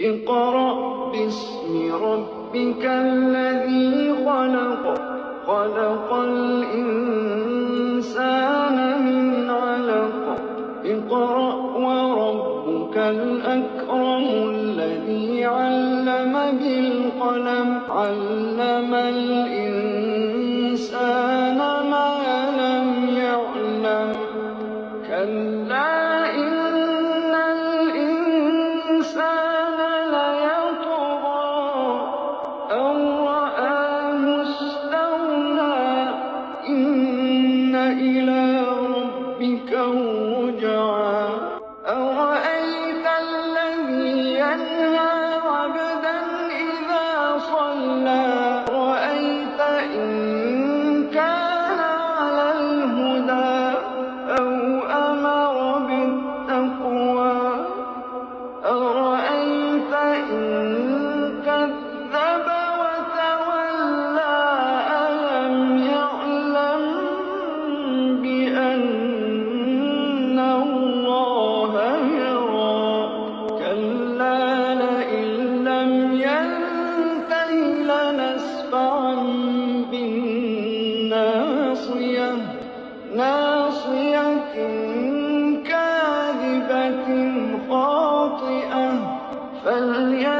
اقرأ باسم ربك الذي خلق خلق الإنسان من علق اقرأ وربك الأكرم الذي علم بالقلم علم الإنسان ما لم يعلم كلا إن الإنسان ليطغى أن رآه استغنى إن إلى ربك الرجعى أرأيت الذي ينهى عبدا إذا صلى أرأيت إن كان على الهدى أو أمر بالتقوى أرأيت إن كذب وتولى ألم يعلم بأن الله يرى كلا لئن لم ينته لنسفعا بالناصية ناصية كاذبة خاطئة فليدع